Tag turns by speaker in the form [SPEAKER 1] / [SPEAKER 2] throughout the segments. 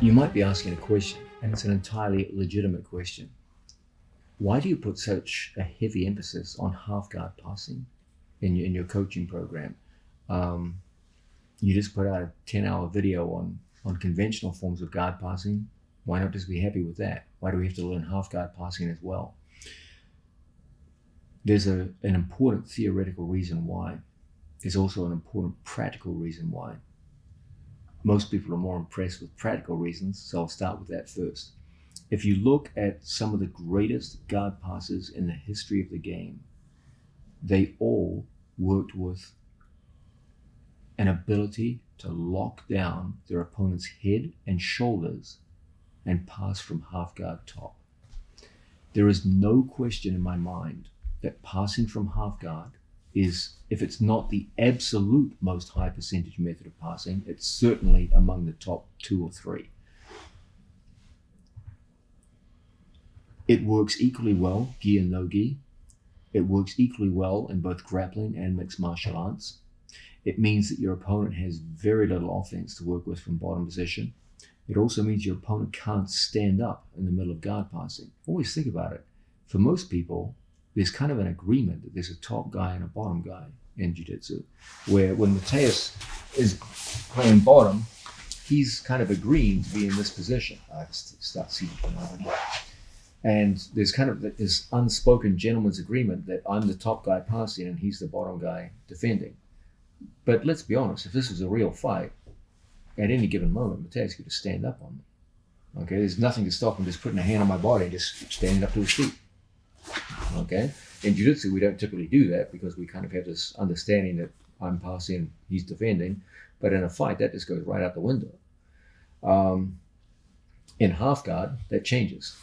[SPEAKER 1] You might be asking a question, and it's an entirely legitimate question. Why do you put such a heavy emphasis on half guard passing in your coaching program? You just put out a 10-hour video on conventional forms of guard passing. Why not just be happy with that? Why do we have to learn half guard passing as well? There's an important theoretical reason why. There's also an important practical reason why. Most people are more impressed with practical reasons, so I'll start with that first. If you look at some of the greatest guard passers in the history of the game, they all worked with an ability to lock down their opponent's head and shoulders and pass from half guard top. There is no question in my mind that passing from half guard is, if it's not the absolute most high percentage method of passing, it's certainly among the top 2 or 3. It works equally well, gi and no gi. It works equally well in both grappling and mixed martial arts. It means that your opponent has very little offense to work with from bottom position. It also means your opponent can't stand up in the middle of guard passing. Always think about it. For most people, there's kind of an agreement that there's a top guy and a bottom guy in jiu-jitsu, where when Mateus is playing bottom, he's kind of agreeing to be in this position. I start seeing it. And there's kind of this unspoken gentleman's agreement that I'm the top guy passing and he's the bottom guy defending. But let's be honest, if this was a real fight, at any given moment, Mateus could just stand up on me. Okay, there's nothing to stop him just putting a hand on my body and just standing up to his feet. Okay, in jiu-jitsu we don't typically do that because we kind of have this understanding that I'm passing, he's defending, but in a fight that just goes right out the window. In half guard, that changes.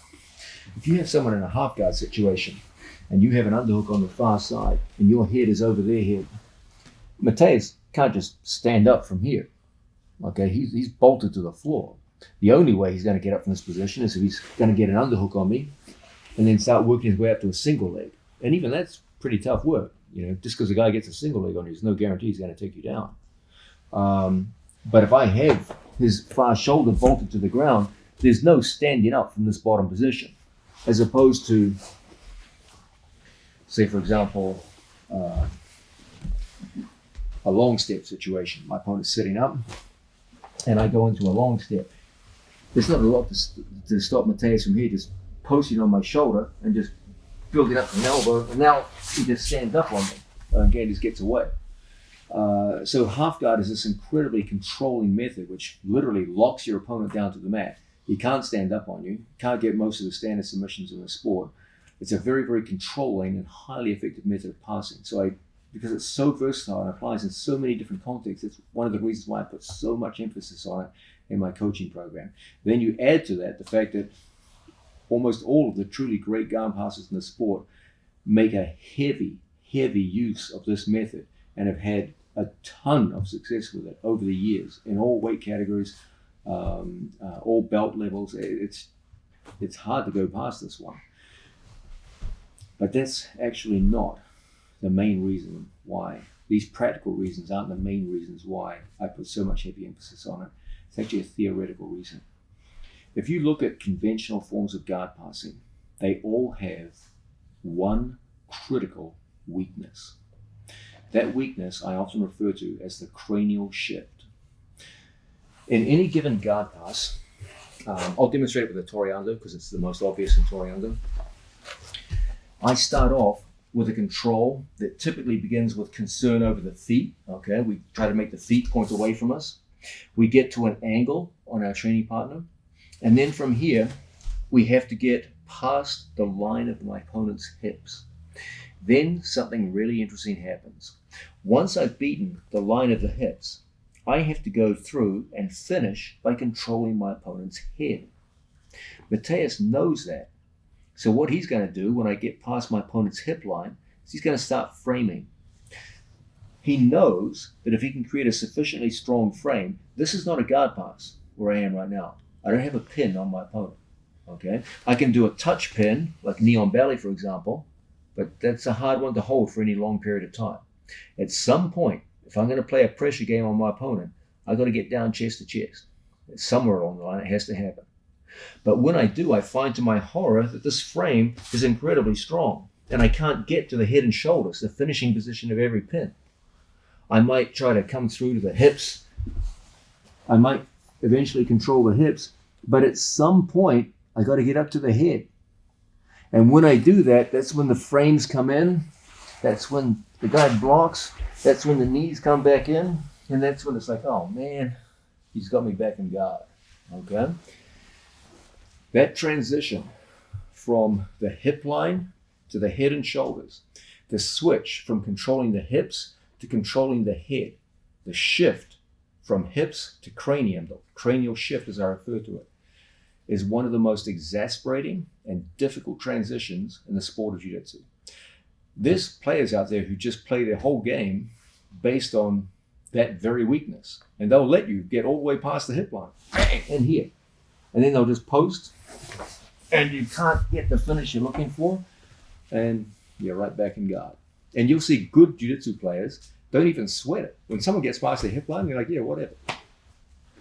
[SPEAKER 1] If you have someone in a half guard situation and you have an underhook on the far side and your head is over their head, Mateus can't just stand up from here. Okay, he's bolted to the floor. The only way he's going to get up from this position is if he's going to get an underhook on me and then start working his way up to a single leg. And even that's pretty tough work. You know, just because a guy gets a single leg on you, there's no guarantee he's going to take you down. But if I have his far shoulder bolted to the ground, there's no standing up from this bottom position. As opposed to, say for example, a long step situation. My opponent's sitting up and I go into a long step. There's not a lot to stop Mateus from here just posting on my shoulder and just building up an elbow, and now he just stands up on me and again just gets away. So half guard is this incredibly controlling method which literally locks your opponent down to the mat. He can't stand up on you, can't get most of the standard submissions in the sport. It's a very, very controlling and highly effective method of passing. So because it's so versatile and applies in so many different contexts, it's one of the reasons why I put so much emphasis on it in my coaching program. Then you add to that the fact that almost all of the truly great guard passers in the sport make a heavy use of this method and have had a ton of success with it over the years in all weight categories, all belt levels. It's hard to go past this one. But that's actually not the main reason why. These practical reasons aren't the main reasons why I put so much heavy emphasis on it. It's actually a theoretical reason. If you look at conventional forms of guard passing, they all have one critical weakness. That weakness I often refer to as the cranial shift. In any given guard pass, I'll demonstrate it with a Toriando because it's the most obvious in Toriando. I start off with a control that typically begins with concern over the feet. Okay, we try to make the feet point away from us. We get to an angle on our training partner. And then from here, we have to get past the line of my opponent's hips. Then something really interesting happens. Once I've beaten the line of the hips, I have to go through and finish by controlling my opponent's head. Mateus knows that. So what he's going to do when I get past my opponent's hip line is he's going to start framing. He knows that if he can create a sufficiently strong frame, this is not a guard pass where I am right now. I don't have a pin on my opponent. Okay, I can do a touch pin, like knee on belly, for example, but that's a hard one to hold for any long period of time. At some point, if I'm going to play a pressure game on my opponent, I've got to get down chest to chest. Somewhere along the line, it has to happen. But when I do, I find to my horror that this frame is incredibly strong, and I can't get to the head and shoulders, the finishing position of every pin. I might try to come through to the hips. I might eventually control the hips, but at some point, I got to get up to the head. And when I do that, that's when the frames come in. That's when the guy blocks. That's when the knees come back in. And that's when it's like, oh man, he's got me back in guard. Okay? That transition from the hip line to the head and shoulders, the switch from controlling the hips to controlling the head, the shift from hips to cranium, the cranial shift as I refer to it, is one of the most exasperating and difficult transitions in the sport of jiu-jitsu. There's players out there who just play their whole game based on that very weakness. And they'll let you get all the way past the hip line, bang, and here. And then they'll just post, and you can't get the finish you're looking for, and you're right back in guard. And you'll see good jiu-jitsu players don't even sweat it. When someone gets past the hip line, they're like, yeah, whatever.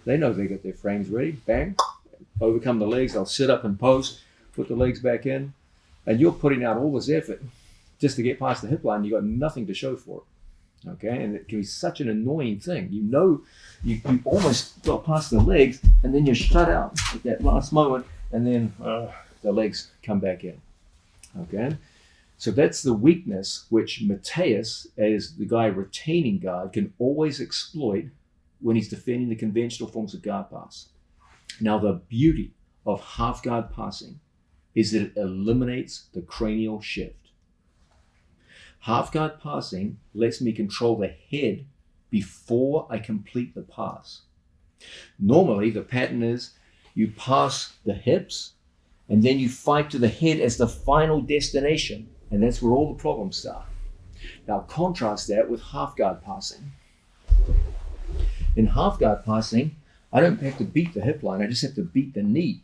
[SPEAKER 1] They know they got their frames ready, bang, overcome the legs, they'll sit up and post, put the legs back in, and you're putting out all this effort just to get past the hip line. You got nothing to show for it. Okay, and it can be such an annoying thing. You know, you almost got past the legs, and then you're shut out at that last moment, and then the legs come back in. Okay, so that's the weakness which Mateus, as the guy retaining guard, can always exploit when he's defending the conventional forms of guard pass. Now, the beauty of half guard passing is that it eliminates the cranial shift. Half guard passing lets me control the head before I complete the pass. Normally, the pattern is you pass the hips and then you fight to the head as the final destination, and that's where all the problems start. Now, contrast that with half guard passing. In half guard passing, I don't have to beat the hip line, I just have to beat the knee.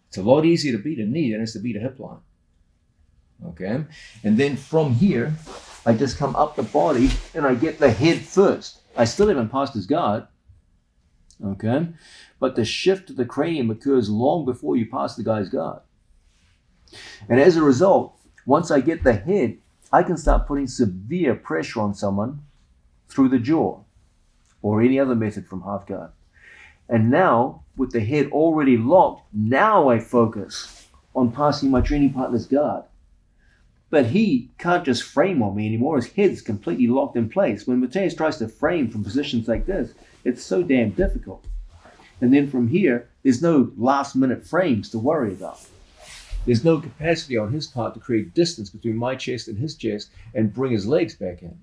[SPEAKER 1] It's a lot easier to beat a knee than it is to beat a hip line. Okay, and then from here, I just come up the body and I get the head first. I still haven't passed his guard, okay, but the shift to the cranium occurs long before you pass the guy's guard. And as a result, once I get the head, I can start putting severe pressure on someone through the jaw or any other method from half guard. And now, with the head already locked, now I focus on passing my training partner's guard. But he can't just frame on me anymore. His head's completely locked in place. When Mateus tries to frame from positions like this, it's so damn difficult. And then from here, there's no last minute frames to worry about. There's no capacity on his part to create distance between my chest and his chest and bring his legs back in.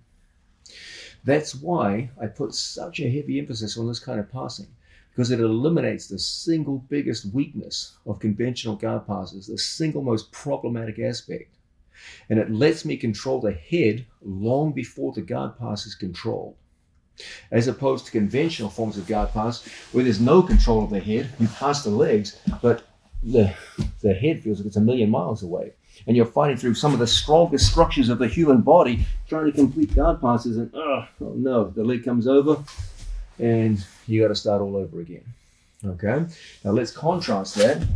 [SPEAKER 1] That's why I put such a heavy emphasis on this kind of passing, because it eliminates the single biggest weakness of conventional guard passes, the single most problematic aspect. And it lets me control the head long before the guard pass is controlled. As opposed to conventional forms of guard pass, where there's no control of the head, you pass the legs, but the head feels like it's a million miles away. And you're fighting through some of the strongest structures of the human body, trying to complete guard passes, and oh no, the leg comes over, and you got to start all over again. Okay, now let's contrast that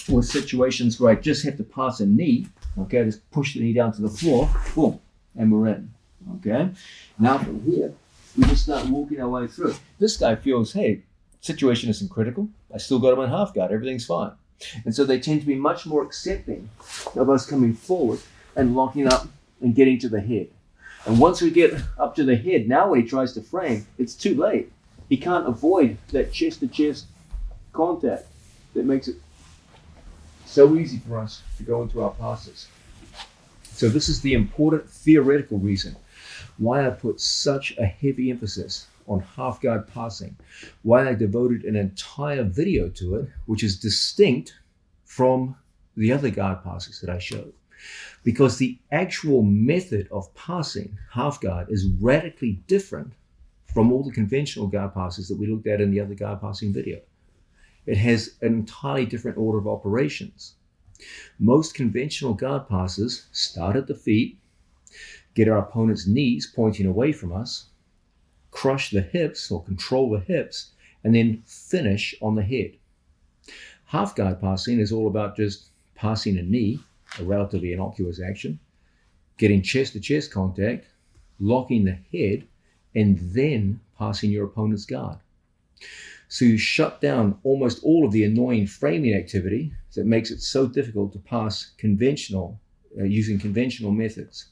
[SPEAKER 1] with situations where I just have to pass a knee. Okay, just push the knee down to the floor, boom, and we're in. Okay, now from here, we just start walking our way through. This guy feels, hey, situation isn't critical. I still got him on half guard, everything's fine. And so they tend to be much more accepting of us coming forward and locking up and getting to the head. And once we get up to the head, now when he tries to frame, it's too late. He can't avoid that chest-to-chest contact that makes it so easy for us to go into our passes. So this is the important theoretical reason why I put such a heavy emphasis on half guard passing, why I devoted an entire video to it, which is distinct from the other guard passes that I showed. Because the actual method of passing half guard is radically different from all the conventional guard passes that we looked at in the other guard passing video. It has an entirely different order of operations. Most conventional guard passes start at the feet, get our opponent's knees pointing away from us, crush the hips or control the hips, and then finish on the head. Half guard passing is all about just passing a knee, a relatively innocuous action, getting chest to chest contact, locking the head, and then passing your opponent's guard. So you shut down almost all of the annoying framing activity that makes it so difficult to pass using conventional methods.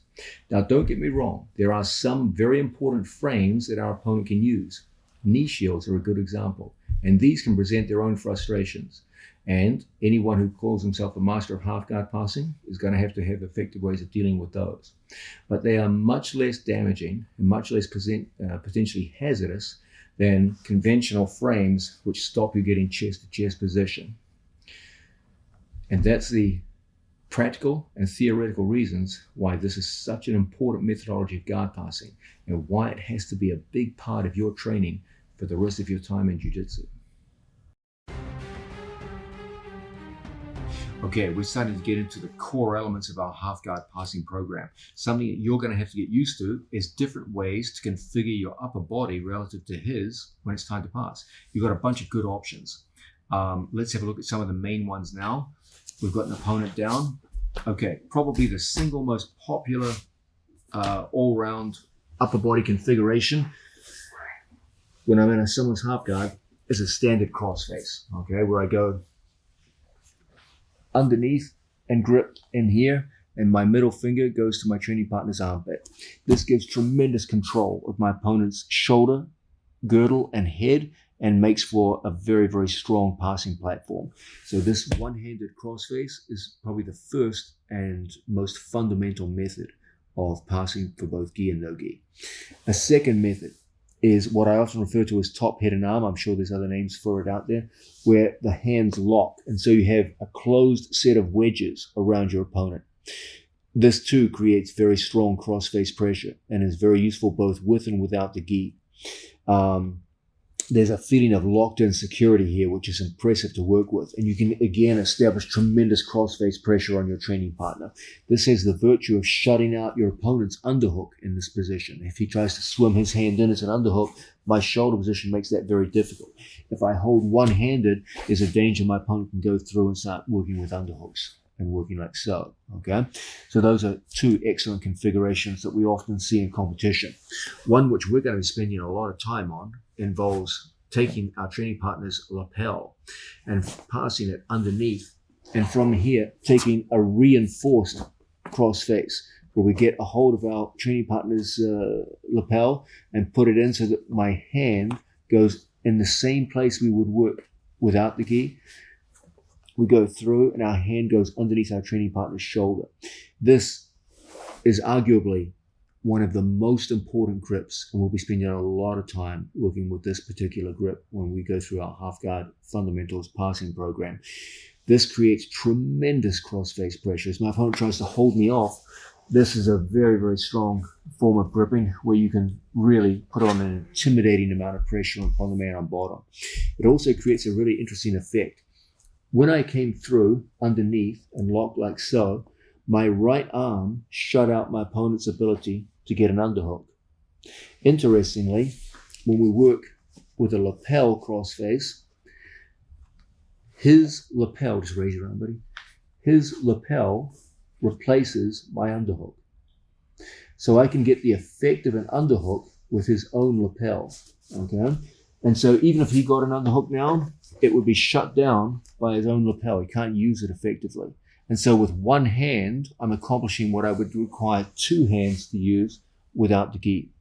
[SPEAKER 1] Now, don't get me wrong. There are some very important frames that our opponent can use. Knee shields are a good example, and these can present their own frustrations. And anyone who calls himself a master of half guard passing is going to have effective ways of dealing with those. But they are much less damaging and much less potentially hazardous than conventional frames which stop you getting chest to chest position. And that's the practical and theoretical reasons why this is such an important methodology of guard passing and why it has to be a big part of your training for the rest of your time in jiu-jitsu. Okay, we're starting to get into the core elements of our half guard passing program. Something that you're going to have to get used to is different ways to configure your upper body relative to his when it's time to pass. You've got a bunch of good options. Let's have a look at some of the main ones now. We've got an opponent down. Okay, probably the single most popular all-round upper body configuration when I'm in someone's half guard is a standard crossface, okay, where I go underneath and grip in here, and my middle finger goes to my training partner's armpit. This gives tremendous control of my opponent's shoulder, girdle, and head, and makes for a very, very strong passing platform. So this one-handed crossface is probably the first and most fundamental method of passing for both gi and no gi. A second method is what I often refer to as top, head, and arm. I'm sure there's other names for it out there, where the hands lock. And so you have a closed set of wedges around your opponent. This too creates very strong crossface pressure and is very useful both with and without the gi. There's a feeling of locked-in security here, which is impressive to work with. And you can, again, establish tremendous cross-face pressure on your training partner. This has the virtue of shutting out your opponent's underhook in this position. If he tries to swim his hand in as an underhook, my shoulder position makes that very difficult. If I hold one-handed, there's a danger my opponent can go through and start working with underhooks and working like so, okay? So those are two excellent configurations that we often see in competition. One which we're going to be spending a lot of time on involves taking our training partner's lapel and passing it underneath, and from here taking a reinforced crossface where we get a hold of our training partner's lapel and put it in so that my hand goes in the same place we would work without the gi. We go through and our hand goes underneath our training partner's shoulder. This is arguably one of the most important grips, and we'll be spending a lot of time working with this particular grip when we go through our half guard fundamentals passing program. This creates tremendous cross-face pressure. As my opponent tries to hold me off, this is a very, very strong form of gripping where you can really put on an intimidating amount of pressure upon the man on bottom. It also creates a really interesting effect. When I came through underneath and locked like so, my right arm shut out my opponent's ability to get an underhook. Interestingly, when we work with a lapel crossface, his lapel, just raise your arm, buddy, his lapel replaces my underhook. So I can get the effect of an underhook with his own lapel, okay? And so even if he got an underhook now, it would be shut down by his own lapel. He can't use it effectively. And so with one hand, I'm accomplishing what I would require two hands to use without the gi.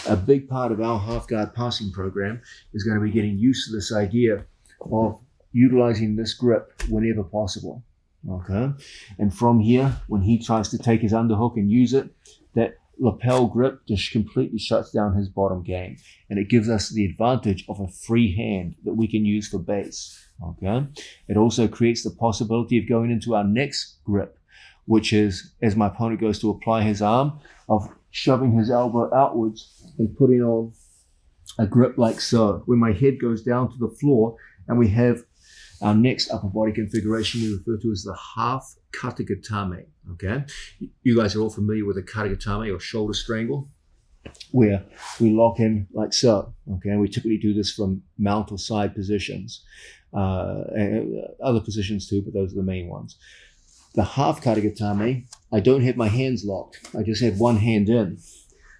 [SPEAKER 1] A big part of our half guard passing program is going to be getting used to this idea of utilizing this grip whenever possible. Okay? And from here, when he tries to take his underhook and use it, that lapel grip just completely shuts down his bottom game. And it gives us the advantage of a free hand that we can use for base. Okay. It also creates the possibility of going into our next grip, which is, as my opponent goes to apply his arm, of shoving his elbow outwards and putting on a grip like so, where my head goes down to the floor, and we have our next upper body configuration we refer to as the half katagatame. Okay. You guys are all familiar with a katagatame or shoulder strangle. where we lock in like so. Okay, and we typically do this from mount or side positions, and other positions too, but those are the main ones. The half karagatame, I don't have my hands locked. I just have one hand in.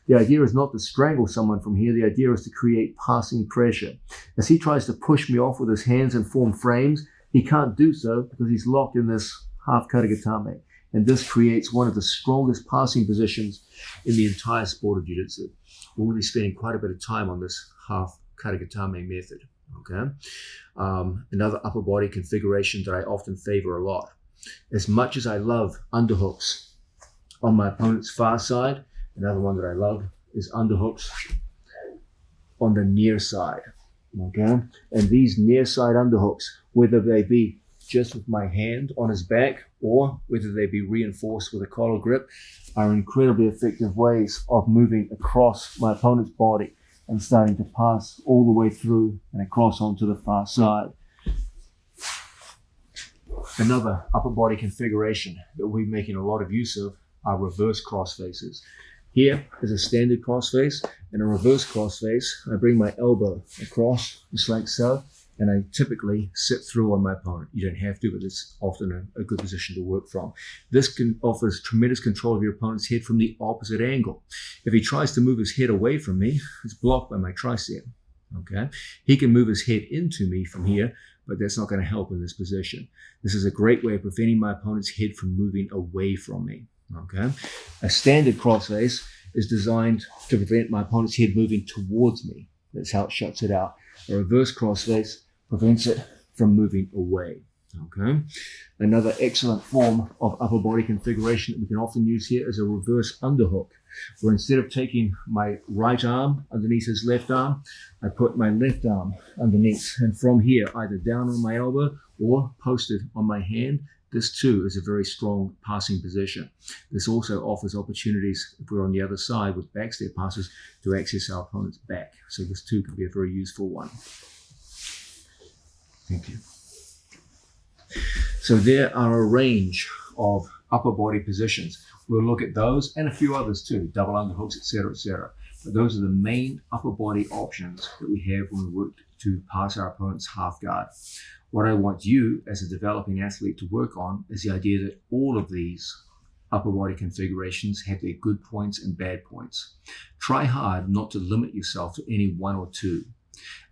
[SPEAKER 1] The idea is not to strangle someone from here. The idea is to create passing pressure. As he tries to push me off with his hands and form frames, he can't do so because he's locked in this half karagatame. And this creates one of the strongest passing positions in the entire sport of jiu-jitsu. We're going to be spending quite a bit of time on this half karagatame method. Okay. Another upper body configuration that I often favor a lot. As much as I love underhooks on my opponent's far side, another one that I love is underhooks on the near side. Okay. And these near side underhooks, whether they be just with my hand on his back or whether they be reinforced with a collar grip, are incredibly effective ways of moving across my opponent's body and starting to pass all the way through and across onto the far side. Another upper body configuration that we're making a lot of use of are reverse cross faces. Here is a standard crossface, and a reverse crossface, I bring my elbow across just like so, and I typically sit through on my opponent. You don't have to, but it's often a good position to work from. This offers tremendous control of your opponent's head from the opposite angle. If he tries to move his head away from me, it's blocked by my tricep. Okay, he can move his head into me from here, but that's not going to help in this position. This is a great way of preventing my opponent's head from moving away from me. Okay, a standard crossface is designed to prevent my opponent's head moving towards me. That's how it shuts it out. A reverse crossface prevents it from moving away. Okay, another excellent form of upper body configuration that we can often use here is a reverse underhook, where instead of taking my right arm underneath his left arm, I put my left arm underneath, and from here, either down on my elbow or posted on my hand. This too is a very strong passing position. This also offers opportunities, if we're on the other side with backstep passes, to access our opponent's back. So this too can be a very useful one. Thank you. So there are a range of upper body positions. We'll look at those and a few others too, double underhooks, etc., etc. But those are the main upper body options that we have when we work to pass our opponent's half guard. What I want you as a developing athlete to work on is the idea that all of these upper body configurations have their good points and bad points. Try hard not to limit yourself to any one or two.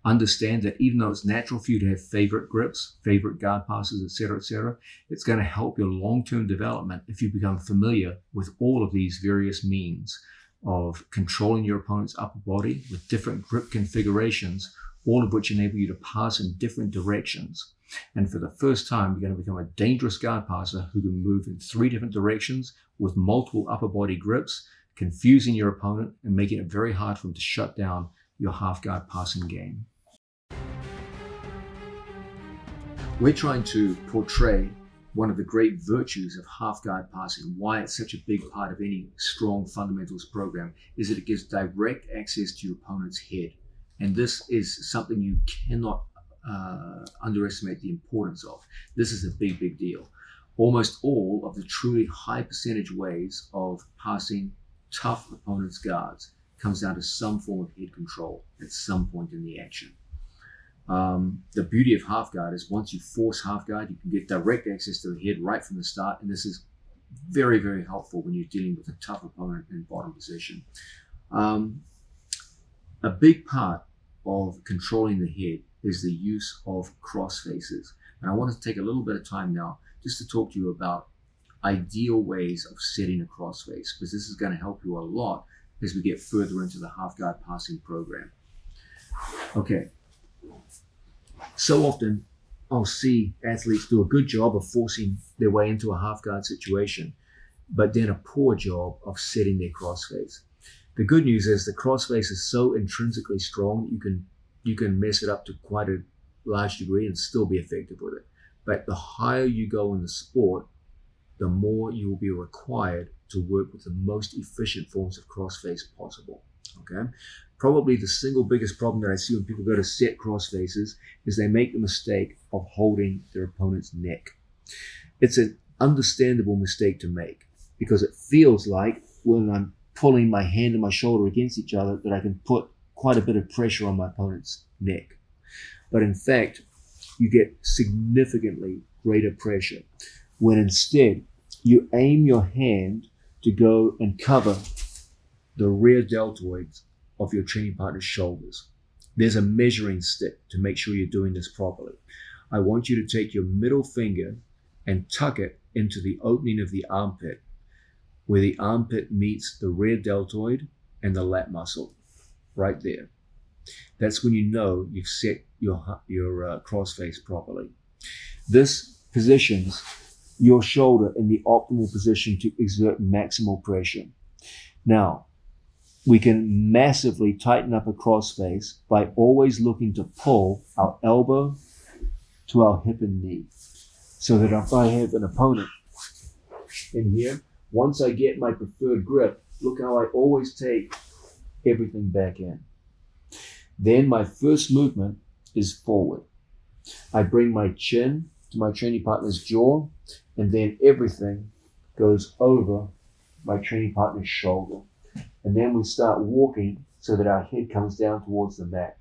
[SPEAKER 1] Understand that even though it's natural for you to have favorite grips, favorite guard passes, etc., it's going to help your long-term development if you become familiar with all of these various means of controlling your opponent's upper body with different grip configurations, all of which enable you to pass in different directions. And for the first time, you're going to become a dangerous guard passer who can move in 3 different directions with multiple upper body grips, confusing your opponent and making it very hard for him to shut down your half guard passing game. We're trying to portray one of the great virtues of half guard passing, why it's such a big part of any strong fundamentals program, is that it gives direct access to your opponent's head. And this is something you cannot underestimate the importance of. This is a big, big deal. Almost all of the truly high percentage ways of passing tough opponents' guards comes down to some form of head control at some point in the action. The beauty of half guard is once you force half guard, you can get direct access to the head right from the start. And this is very, very helpful when you're dealing with a tough opponent in bottom position. A big part of controlling the head is the use of cross faces. And I want to take a little bit of time now just to talk to you about ideal ways of setting a cross face, because this is going to help you a lot as we get further into the half guard passing program. Okay. So often I'll see athletes do a good job of forcing their way into a half guard situation, but then a poor job of setting their cross face. The good news is the crossface is so intrinsically strong that you can mess it up to quite a large degree and still be effective with it. But the higher you go in the sport, the more you will be required to work with the most efficient forms of crossface possible. Okay? Probably the single biggest problem that I see when people go to set crossfaces is they make the mistake of holding their opponent's neck. It's an understandable mistake to make because it feels like when I'm pulling my hand and my shoulder against each other that I can put quite a bit of pressure on my opponent's neck. But in fact, you get significantly greater pressure when instead you aim your hand to go and cover the rear deltoids of your training partner's shoulders. There's a measuring stick to make sure you're doing this properly. I want you to take your middle finger and tuck it into the opening of the armpit, where the armpit meets the rear deltoid and the lat muscle, right there. That's when you know you've set your crossface properly. This positions your shoulder in the optimal position to exert maximal pressure. Now, we can massively tighten up a crossface by always looking to pull our elbow to our hip and knee. So that if I have an opponent in here, once I get my preferred grip, look how I always take everything back in. Then my first movement is forward. I bring my chin to my training partner's jaw, and then everything goes over my training partner's shoulder. And then we start walking so that our head comes down towards the mat.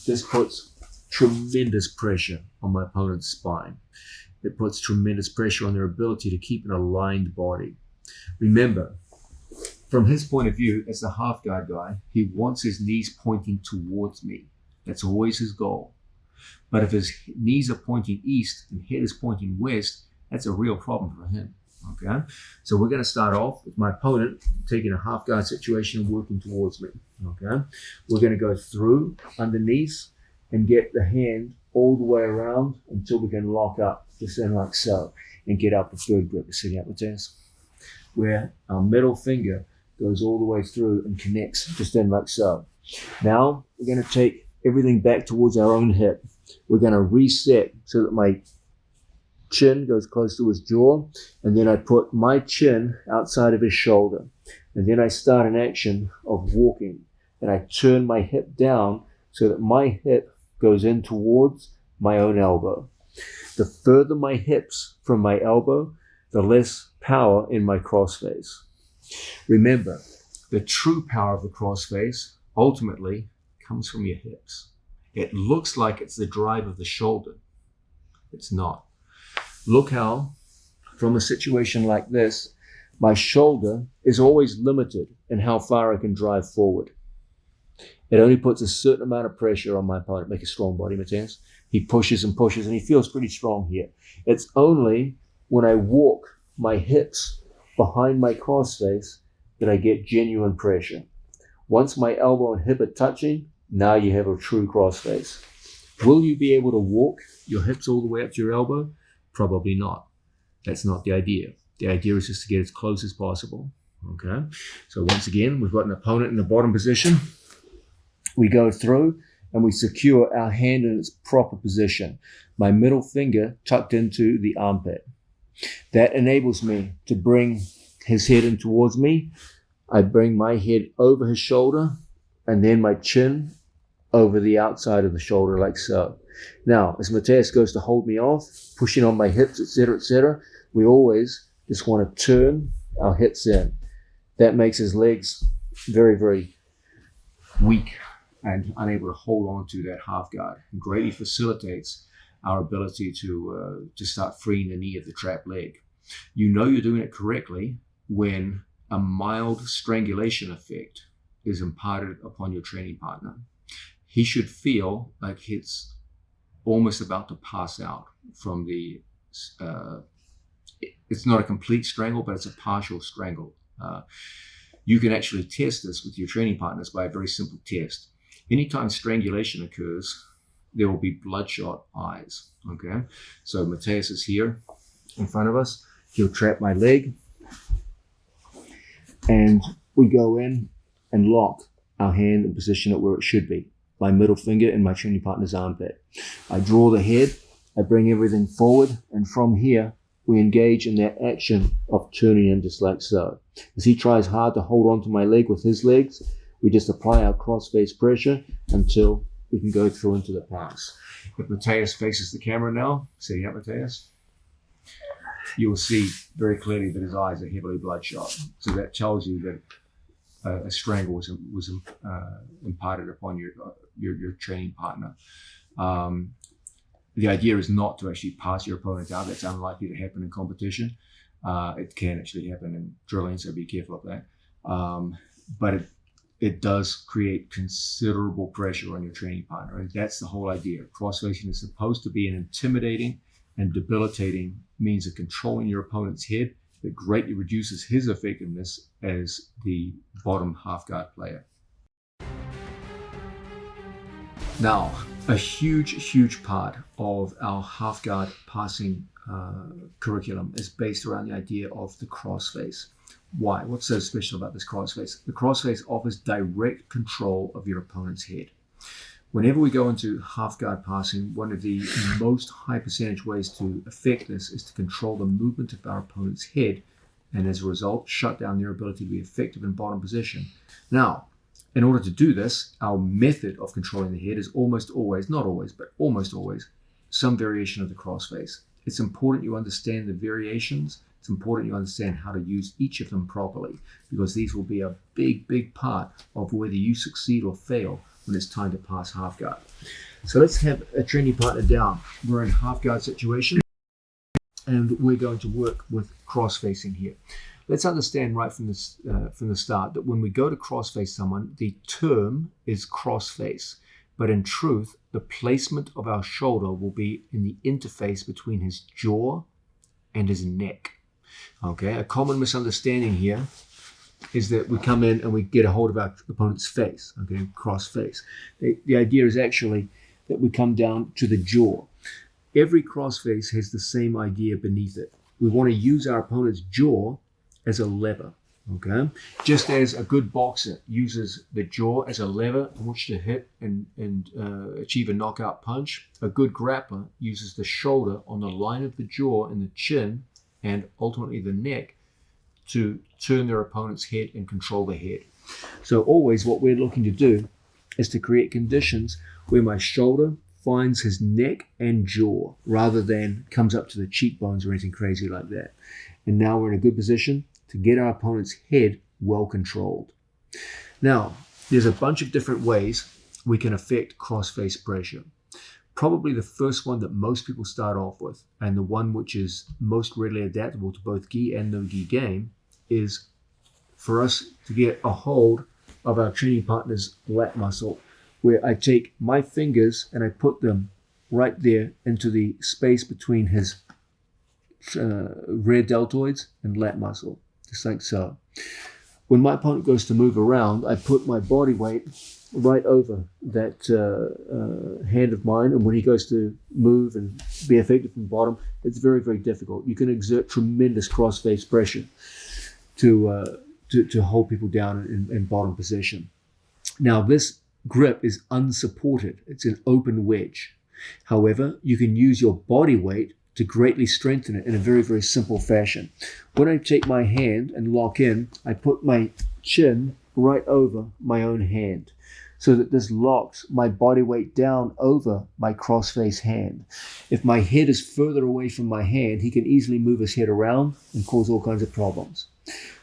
[SPEAKER 1] This puts tremendous pressure on my opponent's spine. It puts tremendous pressure on their ability to keep an aligned body. Remember, from his point of view, as the half guard guy, he wants his knees pointing towards me. That's always his goal. But if his knees are pointing east and head is pointing west, that's a real problem for him. Okay, so we're going to start off with my opponent taking a half guard situation and working towards me. Okay, we're going to go through underneath and get the hand all the way around until we can lock up, just in like so, and get our preferred grip. Sitting up with this, where our middle finger goes all the way through and connects, just in like so. Now we're going to take everything back towards our own hip. We're going to reset so that my chin goes close to his jaw, and then I put my chin outside of his shoulder, and then I start an action of walking, and I turn my hip down so that my hip goes in towards my own elbow. The further my hips from my elbow, the less power in my crossface. Remember, the true power of the crossface ultimately comes from your hips. It looks like it's the drive of the shoulder. It's not. Look how, from a situation like this, my shoulder is always limited in how far I can drive forward. It only puts a certain amount of pressure on my opponent. Make a strong body, Matthias. He pushes and pushes, and he feels pretty strong here. It's only when I walk my hips behind my crossface that I get genuine pressure. Once my elbow and hip are touching, now you have a true crossface. Will you be able to walk your hips all the way up to your elbow? Probably not. That's not the idea. The idea is just to get as close as possible. Okay. So once again, we've got an opponent in the bottom position. We go through and we secure our hand in its proper position. My middle finger tucked into the armpit. That enables me to bring his head in towards me. I bring my head over his shoulder, and then my chin over the outside of the shoulder like so. Now, as Matthias goes to hold me off, pushing on my hips, etc., we always just want to turn our hips in. That makes his legs very, very weak and unable to hold on to that half guard. And greatly facilitates our ability to start freeing the knee of the trapped leg. You know you're doing it correctly when a mild strangulation effect is imparted upon your training partner. He should feel like he's almost about to pass out from the, it's not a complete strangle, but it's a partial strangle. You can actually test this with your training partners by a very simple test. Anytime strangulation occurs, there will be bloodshot eyes, okay? So Matthias is here in front of us. He'll trap my leg, and we go in and lock our hand and position it where it should be. My middle finger in my training partner's armpit. I draw the head, I bring everything forward, and from here, we engage in that action of turning in just like so. As he tries hard to hold onto my leg with his legs, we just apply our cross-face pressure until we can go through into the pass. If Matthias faces the camera now, sitting up, Matthias, you will see very clearly that his eyes are heavily bloodshot. So that tells you that a strangle was imparted upon your training partner. The idea is not to actually pass your opponent out. That's unlikely to happen in competition. It can actually happen in drilling, so be careful of that. But it does create considerable pressure on your training partner, and that's the whole idea. Cross-facing is supposed to be an intimidating and debilitating means of controlling your opponent's head that greatly reduces his effectiveness as the bottom half guard player. Now, a huge part of our half guard passing curriculum is based around the idea of the crossface. Why? What's so special about this crossface? The crossface offers direct control of your opponent's head. Whenever we go into half guard passing, one of the most high percentage ways to affect this is to control the movement of our opponent's head, and as a result, shut down their ability to be effective in bottom position. Now, in order to do this, our method of controlling the head is almost always, not always, but almost always, some variation of the crossface. It's important you understand the variations. It's important you understand how to use each of them properly, because these will be a big part of whether you succeed or fail when it's time to pass half guard. So let's have a training partner down. We're in half guard situation, and we're going to work with cross-facing here. Let's understand right from the start that when we go to cross-face someone, the term is cross-face, but in truth, the placement of our shoulder will be in the interface between his jaw and his neck. Okay, a common misunderstanding here is that we come in and we get a hold of our opponent's face, okay, cross face. The idea is actually that we come down to the jaw. Every cross face has the same idea beneath it. We want to use our opponent's jaw as a lever, okay? Just as a good boxer uses the jaw as a lever on which to hit and achieve a knockout punch, a good grappler uses the shoulder on the line of the jaw and the chin and ultimately the neck to turn their opponent's head and control the head. So always what we're looking to do is to create conditions where my shoulder finds his neck and jaw rather than comes up to the cheekbones or anything crazy like that. And now we're in a good position to get our opponent's head well controlled. Now, there's a bunch of different ways we can affect cross-face pressure. Probably the first one that most people start off with, and the one which is most readily adaptable to both gi and no gi game, is for us to get a hold of our training partner's lat muscle, where I take my fingers and I put them right there into the space between his rear deltoids and lat muscle, just like so. When my opponent goes to move around, I put my body weight right over that hand of mine, and when he goes to move and be effective from the bottom, it's very difficult. You can exert tremendous cross-face pressure to hold people down in bottom position. Now, this grip is unsupported. It's an open wedge. However, you can use your body weight to greatly strengthen it in a very simple fashion. When I take my hand and lock in, I put my chin right over my own hand, so that this locks my body weight down over my cross-face hand. If my head is further away from my hand, he can easily move his head around and cause all kinds of problems.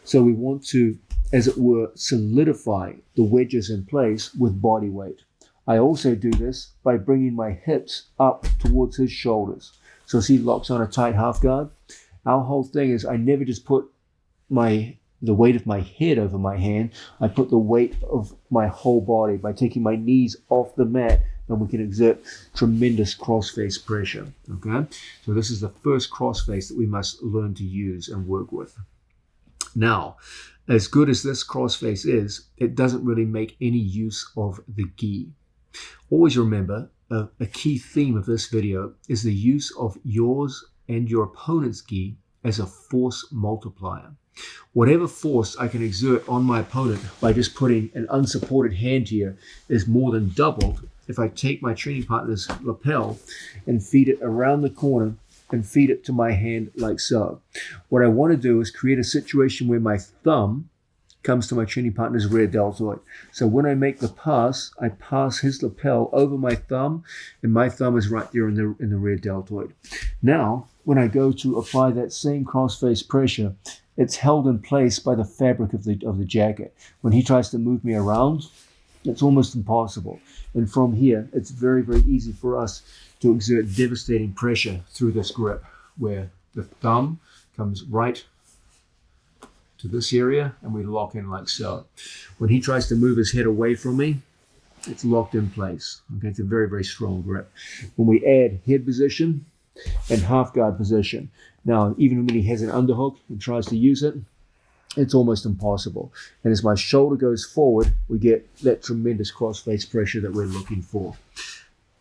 [SPEAKER 1] So we want to, as it were, solidify the wedges in place with body weight. I also do this by bringing my hips up towards his shoulders. So as he locks on a tight half guard, our whole thing is I never just put the weight of my head over my hand. I put the weight of my whole body by taking my knees off the mat, and we can exert tremendous cross-face pressure, okay? So this is the first cross-face that we must learn to use and work with. Now, as good as this cross-face is, it doesn't really make any use of the gi. Always remember, a key theme of this video is the use of yours and your opponent's gi as a force multiplier. Whatever force I can exert on my opponent by just putting an unsupported hand here is more than doubled if I take my training partner's lapel and feed it around the corner and feed it to my hand like so. What I want to do is create a situation where my thumb comes to my training partner's rear deltoid. So when I make the pass, I pass his lapel over my thumb, and my thumb is right there in the rear deltoid. Now, when I go to apply that same cross-face pressure, it's held in place by the fabric of the jacket. When he tries to move me around, it's almost impossible. And from here, it's very, very easy for us to exert devastating pressure through this grip, where the thumb comes right to this area and we lock in like so. When he tries to move his head away from me, it's locked in place. Okay, it's a very, very strong grip. When we add head position and half guard position, now even when he has an underhook and tries to use it, it's almost impossible. And as my shoulder goes forward, we get that tremendous cross-face pressure that we're looking for.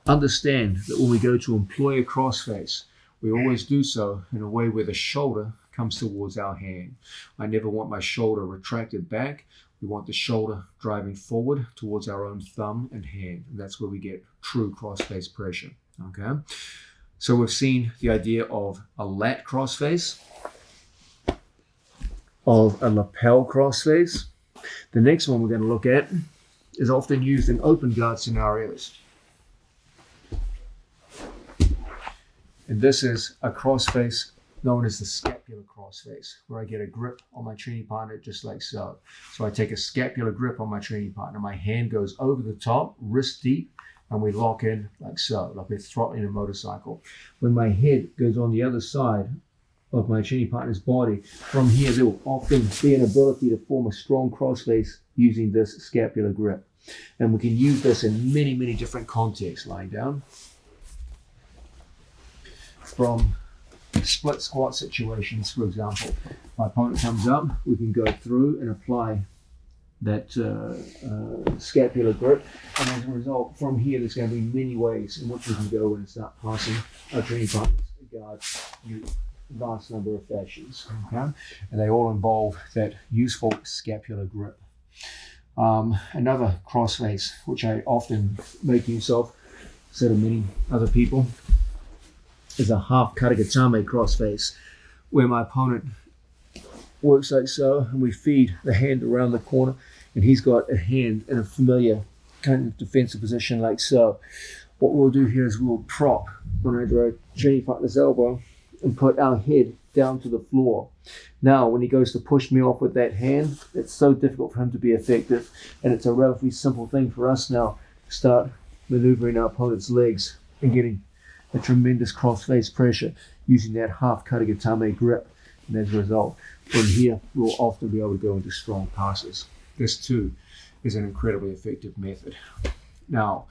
[SPEAKER 1] Understand that when we go to employ a crossface, we always do so in a way where the shoulder comes towards our hand. I never want my shoulder retracted back. We want the shoulder driving forward towards our own thumb and hand. And that's where we get true cross-face pressure. Okay. So we've seen the idea of a lat crossface, of a lapel crossface. The next one we're going to look at is often used in open guard scenarios. And this is a crossface known as the scapular crossface, where I get a grip on my training partner just like so. So I take a scapular grip on my training partner. My hand goes over the top, wrist deep, and we lock in like so, like we're throttling a motorcycle. When my head goes on the other side of my training partner's body, from here there will often be an ability to form a strong crossface using this scapular grip. And we can use this in many, many different contexts. Lying down, from split squat situations, for example. My opponent comes up, we can go through and apply that scapular grip, and as a result, from here there's going to be many ways in which we can go and start passing our training partner's guard in a vast number of fashions. Okay? And they all involve that useful scapular grip. Another crossface, which I often make use of, so do many other people, is a half katagatame crossface, where my opponent works like so, and we feed the hand around the corner, and he's got a hand in a familiar kind of defensive position like so. What we'll do here is we'll prop on our training partner's elbow and put our head down to the floor. Now, when he goes to push me off with that hand, it's so difficult for him to be effective, and it's a relatively simple thing for us now to start maneuvering our opponent's legs and getting a tremendous cross-face pressure using that half katagatame grip. And as a result, from here, we'll often be able to go into strong passes. This too is an incredibly effective method. Now,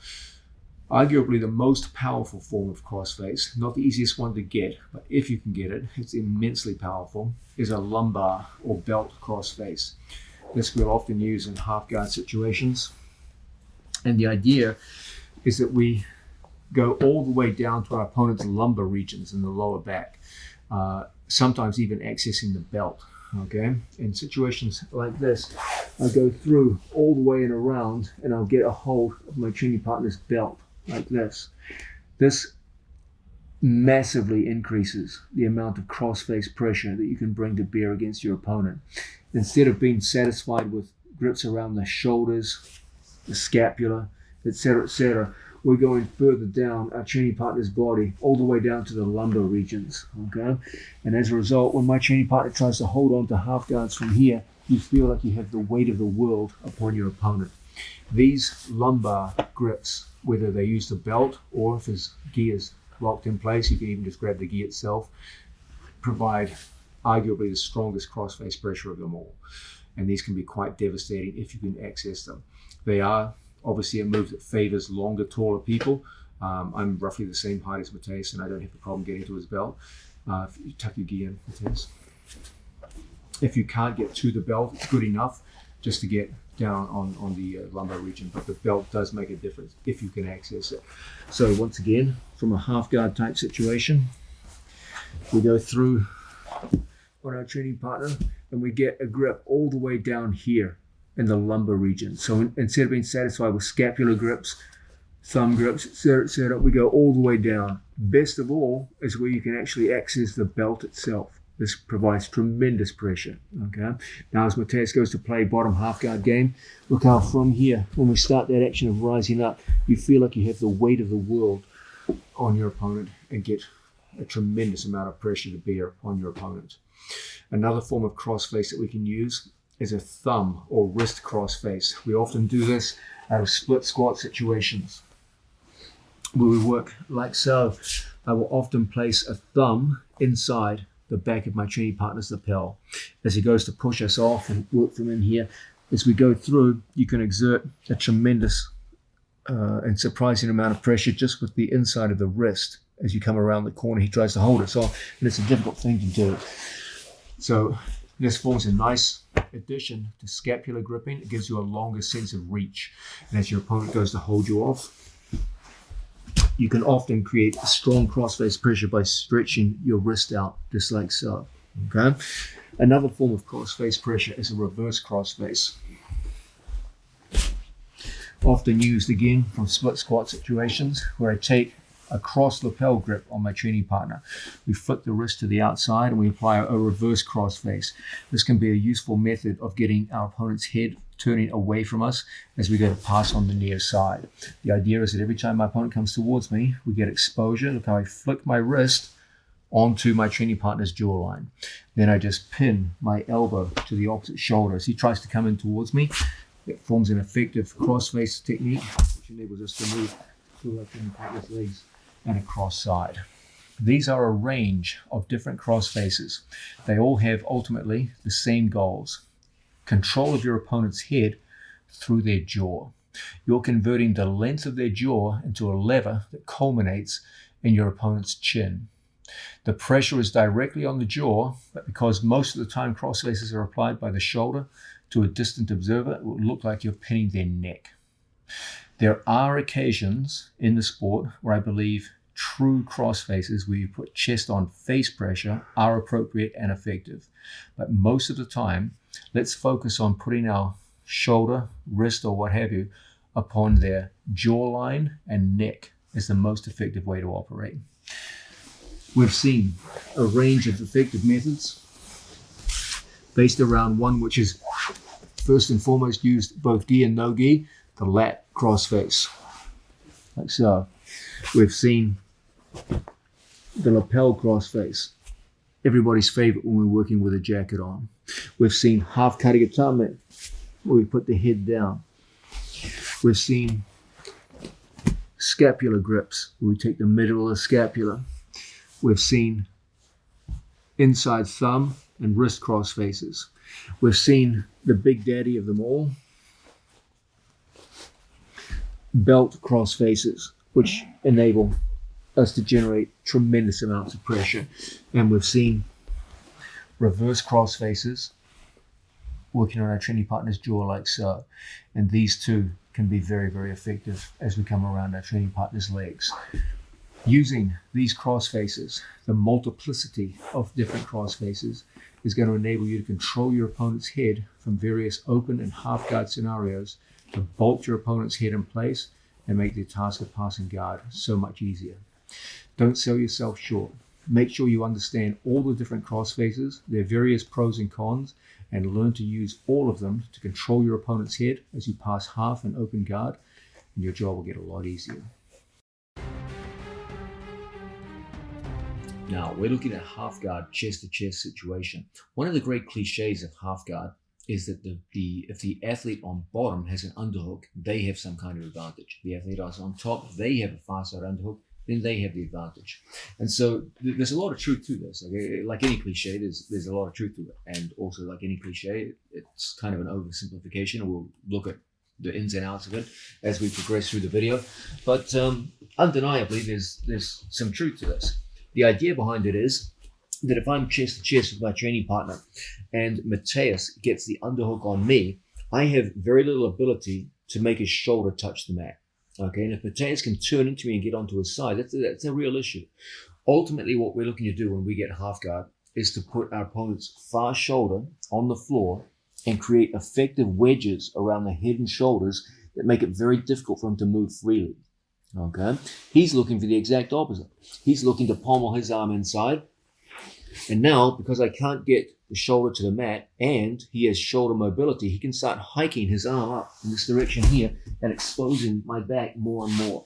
[SPEAKER 1] arguably the most powerful form of crossface, not the easiest one to get, but if you can get it, it's immensely powerful, is a lumbar or belt crossface. This we'll often use in half guard situations. And the idea is that we go all the way down to our opponent's lumbar regions in the lower back, sometimes even accessing the belt. Okay, in situations like this, I go through all the way and around, and I'll get a hold of my training partner's belt like this. This massively increases the amount of cross-face pressure that you can bring to bear against your opponent. Instead of being satisfied with grips around the shoulders, the scapula, etc., we're going further down our training partner's body, all the way down to the lumbar regions. Okay, and as a result, when my training partner tries to hold on to half guards from here, you feel like you have the weight of the world upon your opponent. These lumbar grips, whether they use the belt or if his gi is locked in place, you can even just grab the gi itself, provide arguably the strongest cross-face pressure of them all. And these can be quite devastating if you can access them. They are obviously a move that favors longer, taller people. I'm roughly the same height as Mateus, and I don't have a problem getting to his belt. If you tuck your gi in, Mateus. If you can't get to the belt, it's good enough just to get down on the lumbar region, but the belt does make a difference if you can access it. So once again, from a half guard type situation, we go through on our training partner and we get a grip all the way down here in the lumbar region. So instead of being satisfied with scapular grips, thumb grips, etc., we go all the way down. Best of all is where you can actually access the belt itself. This provides tremendous pressure. Okay. Now as Mateus goes to play bottom half guard game, look how from here, when we start that action of rising up, you feel like you have the weight of the world on your opponent and get a tremendous amount of pressure to bear on your opponent. Another form of crossface that we can use is a thumb or wrist crossface. We often do this out of split squat situations where we work like so. I will often place a thumb inside the back of my training partner's lapel as he goes to push us off and work from in here. As we go through, you can exert a tremendous and surprising amount of pressure just with the inside of the wrist. As you come around the corner, he tries to hold us off, and it's a difficult thing to do. So this forms a nice addition to scapular gripping. It gives you a longer sense of reach. And as your opponent goes to hold you off, you can often create a strong crossface pressure by stretching your wrist out, just like so. Okay. Another form of crossface pressure is a reverse crossface. Often used again from split squat situations where I take a cross lapel grip on my training partner. We flick the wrist to the outside and we apply a reverse crossface. This can be a useful method of getting our opponent's head turning away from us as we go to pass on the near side. The idea is that every time my opponent comes towards me, we get exposure. Look how I flick my wrist onto my training partner's jawline. Then I just pin my elbow to the opposite shoulder. As he tries to come in towards me, it forms an effective crossface technique, which enables us to move through our training partner's legs and across side. These are a range of different cross faces. They all have ultimately the same goals: control of your opponent's head through their jaw. You're converting the length of their jaw into a lever that culminates in your opponent's chin. The pressure is directly on the jaw, but because most of the time cross faces are applied by the shoulder to a distant observer, it will look like you're pinning their neck. There are occasions in the sport where I believe true cross faces where you put chest on face pressure are appropriate and effective. But most of the time, let's focus on putting our shoulder, wrist, or what have you upon their jawline and neck as the most effective way to operate. We've seen a range of effective methods based around one which is first and foremost used both gi and no gi, the lat crossface, like so. We've seen the lapel crossface, everybody's favorite when we're working with a jacket on. We've seen half karigatame, where we put the head down. We've seen scapular grips, where we take the middle of the scapula. We've seen inside thumb and wrist cross faces. We've seen the big daddy of them all, belt cross faces, which enable us to generate tremendous amounts of pressure. And we've seen reverse cross faces working on our training partner's jaw like so. And these two can be very, very effective as we come around our training partner's legs. Using these cross faces, the multiplicity of different cross faces is going to enable you to control your opponent's head from various open and half guard scenarios to bolt your opponent's head in place and make the task of passing guard so much easier. Don't sell yourself short. Make sure you understand all the different cross faces, their various pros and cons, and learn to use all of them to control your opponent's head as you pass half and open guard, and your job will get a lot easier. Now, we're looking at half guard chest-to-chest situation. One of the great cliches of half guard is that if the athlete on bottom has an underhook, they have some kind of advantage. The athlete is on top, they have a far side underhook, then they have the advantage. And so there's a lot of truth to this. Like any cliche, there's a lot of truth to it. And also like any cliche, it's kind of an oversimplification, and we'll look at the ins and outs of it as we progress through the video. But undeniably, there's some truth to this. The idea behind it is that if I'm chest to chest with my training partner and Mateus gets the underhook on me, I have very little ability to make his shoulder touch the mat. Okay, and if Mateus can turn into me and get onto his side, that's a real issue. Ultimately, what we're looking to do when we get half guard is to put our opponent's far shoulder on the floor and create effective wedges around the head and shoulders that make it very difficult for him to move freely. Okay, he's looking for the exact opposite. He's looking to pommel his arm inside. And now, because I can't get the shoulder to the mat and he has shoulder mobility, he can start hiking his arm up in this direction here and exposing my back more and more.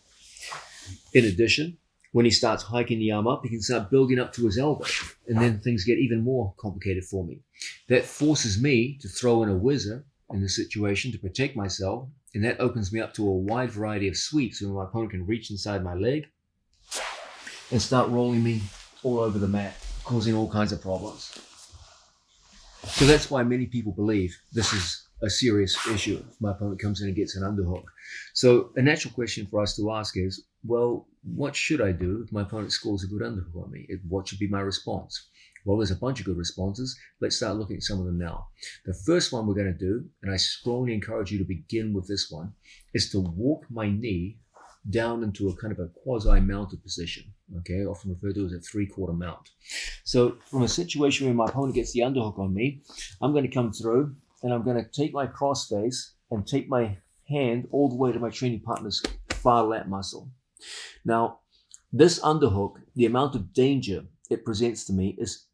[SPEAKER 1] In addition, When he starts hiking the arm up, he can start building up to his elbow, and then things get even more complicated for me. That forces me to throw in a whizzer in the situation to protect myself, and that opens me up to a wide variety of sweeps when my opponent can reach inside my leg and start rolling me all over the mat, causing all kinds of problems. So that's why many people believe this is a serious issue if my opponent comes in and gets an underhook. So a natural question for us to ask is, well, what should I do if my opponent scores a good underhook on me? What should be my response? Well, there's a bunch of good responses. Let's start looking at some of them now. The first one we're going to do, and I strongly encourage you to begin with this one, is to walk my knee down into a kind of a quasi-mounted position, okay, often referred to as a 3/4 mount. So from a situation where my opponent gets the underhook on me, I'm going to come through and I'm going to take my cross face and take my hand all the way to my training partner's far lat muscle. Now, this underhook, the amount of danger it presents to me is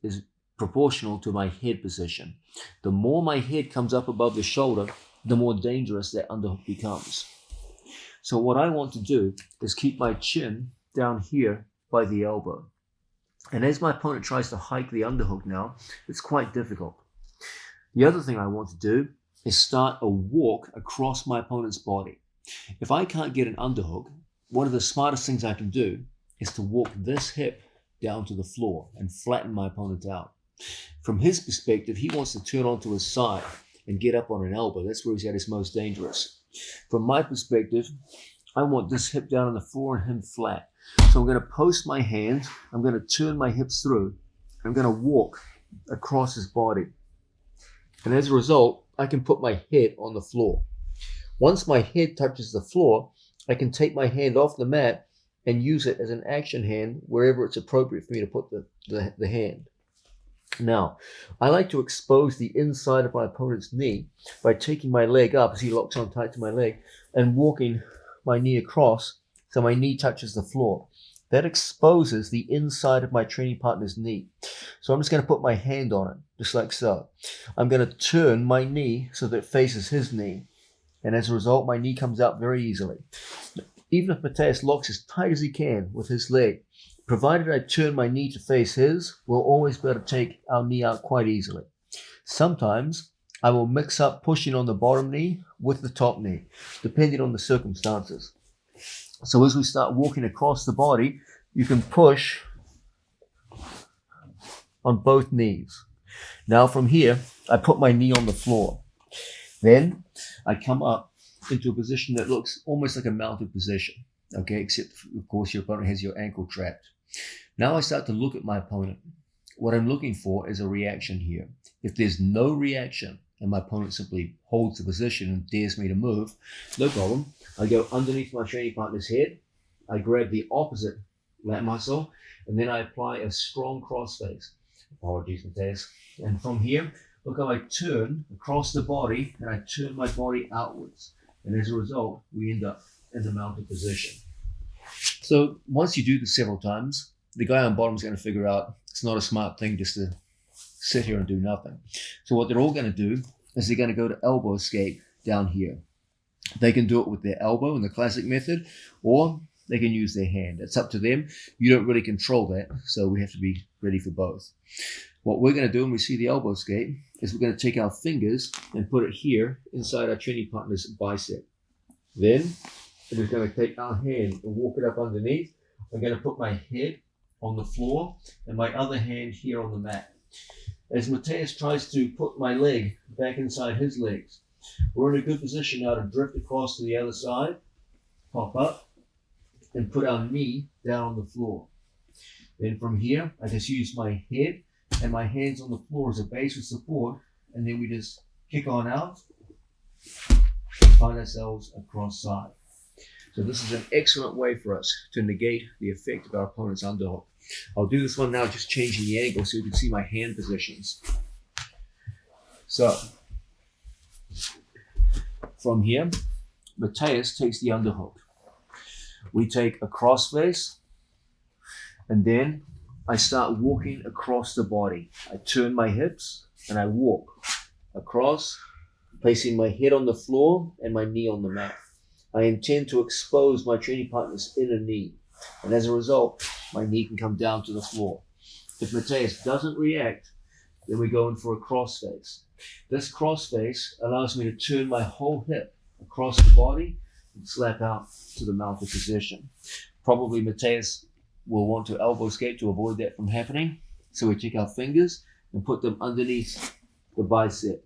[SPEAKER 1] proportional to my head position. The more my head comes up above the shoulder, the more dangerous that underhook becomes. So what I want to do is keep my chin down here by the elbow. And as my opponent tries to hike the underhook now, it's quite difficult. The other thing I want to do is start a walk across my opponent's body. If I can't get an underhook, one of the smartest things I can do is to walk this hip down to the floor and flatten my opponent out. From his perspective, he wants to turn onto his side and get up on an elbow. That's where he's at his most dangerous. From my perspective, I want this hip down on the floor and him flat. So I'm going to post my hands, I'm going to turn my hips through, I'm going to walk across his body. And as a result, I can put my head on the floor. Once my head touches the floor, I can take my hand off the mat and use it as an action hand wherever it's appropriate for me to put the hand. Now, I like to expose the inside of my opponent's knee by taking my leg up as he locks on tight to my leg and walking my knee across so my knee touches the floor. That exposes the inside of my training partner's knee. So I'm just going to put my hand on it, just like so. I'm going to turn my knee so that it faces his knee. And as a result, my knee comes out very easily. Even if Mateus locks as tight as he can with his leg, provided I turn my knee to face his, we'll always be able to take our knee out quite easily. Sometimes I will mix up pushing on the bottom knee with the top knee, depending on the circumstances. So as we start walking across the body, you can push on both knees. Now from here, I put my knee on the floor. Then I come up into a position that looks almost like a mounted position, okay, except of course your opponent has your ankle trapped. Now I start to look at my opponent. What I'm looking for is a reaction here. If there's no reaction and my opponent simply holds the position and dares me to move, no problem. I go underneath my training partner's head, I grab the opposite lat muscle, and then I apply a strong crossface. Apologies, Mateus. And from here, look how I turn across the body and I turn my body outwards. And as a result, we end up in the mounted position. So once you do this several times, the guy on bottom is going to figure out it's not a smart thing just to sit here and do nothing. So what they're all going to do is they're going to go to elbow escape down here. They can do it with their elbow in the classic method, or they can use their hand. It's up to them. You don't really control that, so we have to be ready for both. What we're going to do when we see the elbow escape is we're going to take our fingers and put it here inside our training partner's bicep. Then we're going to take our hand and walk it up underneath. I'm going to put my head on the floor and my other hand here on the mat. As Mateus tries to put my leg back inside his legs, we're in a good position now to drift across to the other side, pop up, and put our knee down on the floor. Then from here, I just use my head and my hands on the floor as a base of support, and then we just kick on out and find ourselves across side. So this is an excellent way for us to negate the effect of our opponent's underhook. I'll do this one now, just changing the angle so you can see my hand positions. So from here, Mateus takes the underhook. We take a crossface, and then I start walking across the body. I turn my hips and I walk across, placing my head on the floor and my knee on the mat. I intend to expose my training partner's inner knee. And as a result, my knee can come down to the floor. If Mateus doesn't react, then we go in for a cross face. This cross face allows me to turn my whole hip across the body and slap out to the mounted position. Probably Mateus will want to elbow skate to avoid that from happening. So we take our fingers and put them underneath the bicep.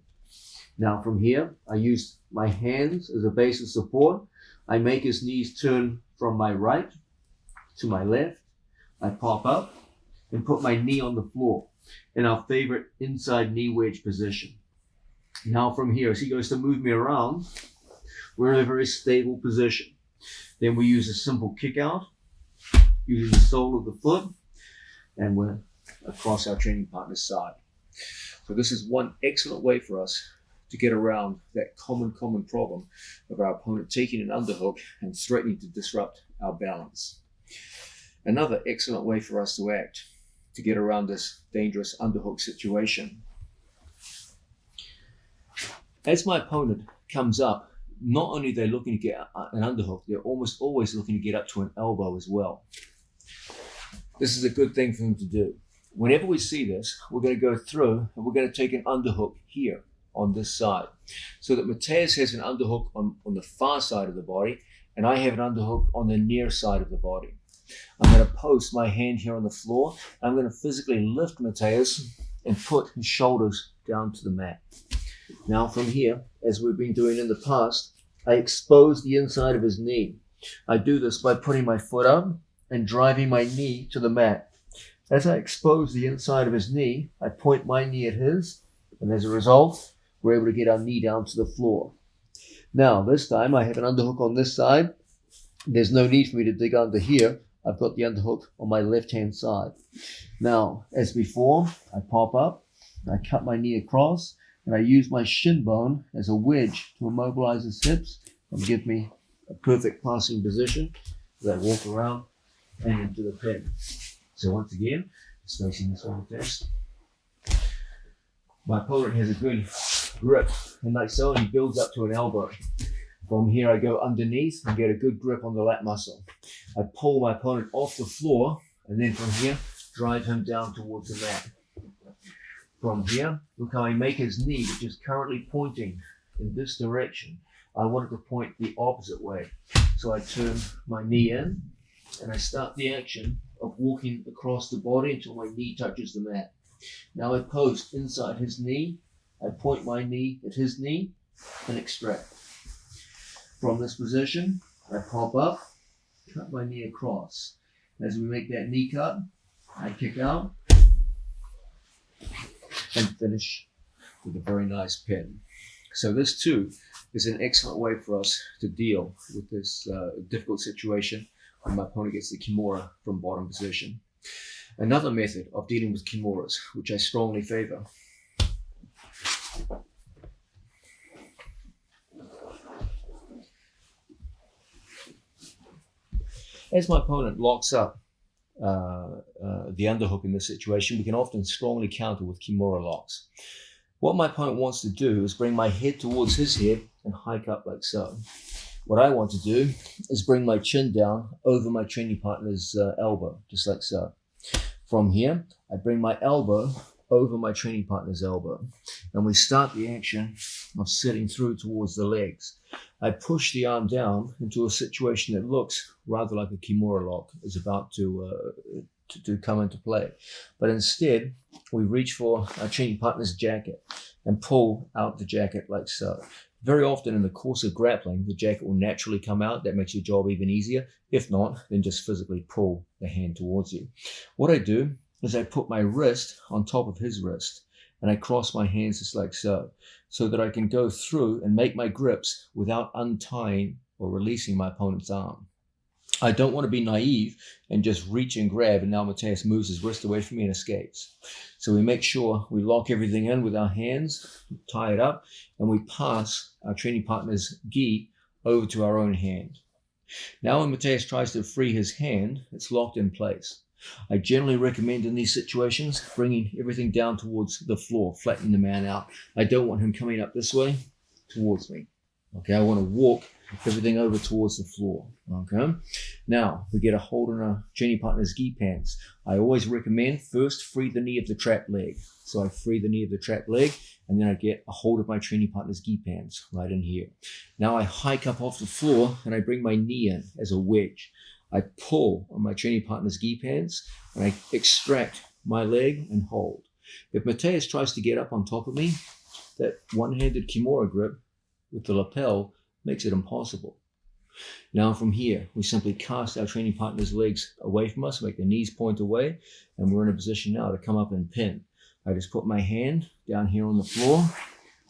[SPEAKER 1] Now from here, I use my hands as a base of support. I make his knees turn from my right to my left. I pop up and put my knee on the floor in our favorite inside knee wedge position. Now from here, as he goes to move me around, we're in a very stable position. Then we use a simple kick out, using the sole of the foot, and we're across our training partner's side. So this is one excellent way for us to get around that common problem of our opponent taking an underhook and threatening to disrupt our balance. Another excellent way for us to act to get around this dangerous underhook situation. As my opponent comes up, not only are they looking to get an underhook, they're almost always looking to get up to an elbow as well. This is a good thing for them to do. Whenever we see this, we're going to go through and we're going to take an underhook here on this side, so that Mateus has an underhook on the far side of the body, and I have an underhook on the near side of the body. I'm going to post my hand here on the floor. I'm going to physically lift Mateus and put his shoulders down to the mat. Now from here, as we've been doing in the past, I expose the inside of his knee. I do this by putting my foot up and driving my knee to the mat. As I expose the inside of his knee, I point my knee at his, and as a result, we're able to get our knee down to the floor. Now, this time I have an underhook on this side. There's no need for me to dig under here. I've got the underhook on my left-hand side. Now, as before, I pop up, I cut my knee across, and I use my shin bone as a wedge to immobilize his hips and give me a perfect passing position as I walk around and into the pin. So once again, just facing this one test. My opponent has a good grip, and like so, he builds up to an elbow. From here, I go underneath and get a good grip on the lat muscle. I pull my opponent off the floor, and then from here, drive him down towards the mat. From here, look how I make his knee, which is currently pointing in this direction. I want it to point the opposite way. So I turn my knee in, and I start the action of walking across the body until my knee touches the mat. Now I post inside his knee, I point my knee at his knee, and extract. From this position, I pop up, cut my knee across. As we make that knee cut, I kick out, and finish with a very nice pin. So this too is an excellent way for us to deal with this difficult situation when my opponent gets the kimura from bottom position. Another method of dealing with kimuras, which I strongly favor. As my opponent locks up the underhook in this situation, we can often strongly counter with kimura locks. What my opponent wants to do is bring my head towards his head and hike up like so. What I want to do is bring my chin down over my training partner's elbow, just like so. From here, I bring my elbow over my training partner's elbow, and we start the action of sitting through towards the legs. I push the arm down into a situation that looks rather like a kimura lock is about to come into play. But instead, we reach for our training partner's jacket and pull out the jacket like so. Very often in the course of grappling, the jacket will naturally come out. That makes your job even easier. If not, then just physically pull the hand towards you. What I do is I put my wrist on top of his wrist, and I cross my hands just like so that I can go through and make my grips without untying or releasing my opponent's arm. I don't want to be naive and just reach and grab, and now Mateus moves his wrist away from me and escapes. So we make sure we lock everything in with our hands, tie it up, and we pass our training partner's gi over to our own hand. Now when Mateus tries to free his hand, it's locked in place. I generally recommend in these situations bringing everything down towards the floor, flattening the man out. I don't want him coming up this way towards me. Okay, I want to walk everything over towards the floor. Okay. Now we get a hold on our training partner's gi pants. I always recommend first free the knee of the trapped leg. So I free the knee of the trapped leg, and then I get a hold of my training partner's gi pants right in here. Now I hike up off the floor and I bring my knee in as a wedge. I pull on my training partner's gi pants and I extract my leg and hold. If Mateus tries to get up on top of me, that one-handed Kimura grip with the lapel makes it impossible. Now from here, we simply cast our training partner's legs away from us, make the knees point away, and we're in a position now to come up and pin. I just put my hand down here on the floor.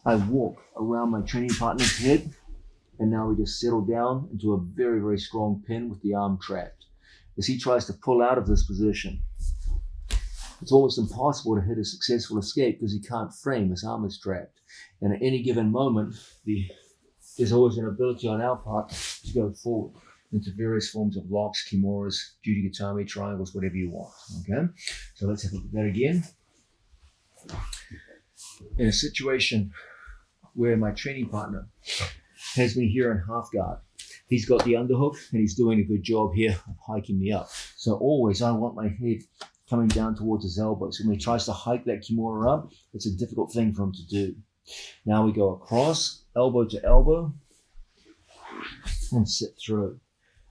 [SPEAKER 1] I walk around my training partner's head, and now we just settle down into a very, very strong pin with the arm trapped. As he tries to pull out of this position, it's almost impossible to hit a successful escape because he can't frame, his arm is trapped. And at any given moment, there's always an ability on our part to go forward into various forms of locks, kimuras, judo gatami, triangles, whatever you want. Okay, so let's have a look at that again. In a situation where my training partner has me here in half guard, he's got the underhook and he's doing a good job here of hiking me up. So always I want my head coming down towards his elbows. When he tries to hike that kimura up, it's a difficult thing for him to do. Now we go across, elbow to elbow, and sit through.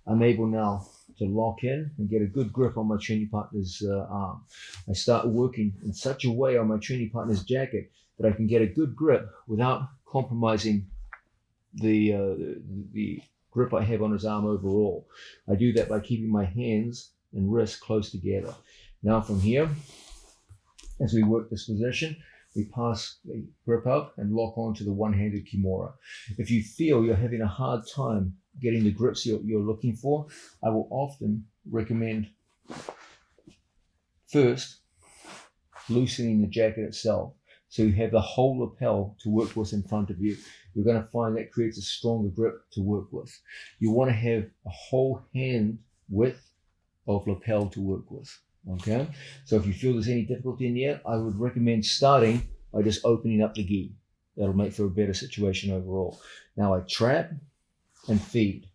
[SPEAKER 1] I'm able now to lock in and get a good grip on my training partner's arm. I start working in such a way on my training partner's jacket that I can get a good grip without compromising the grip I have on his arm overall. I do that by keeping my hands and wrists close together. Now from here, as we work this position, we pass the grip up and lock onto the one-handed kimura. If you feel you're having a hard time getting the grips you're looking for, I will often recommend first loosening the jacket itself so you have the whole lapel to work with in front of you. You're going to find that creates a stronger grip to work with. You want to have a whole hand width of lapel to work with. Okay, so if you feel there's any difficulty in there, I would recommend starting by just opening up the gi. That'll make for a better situation overall. Now I trap and feed,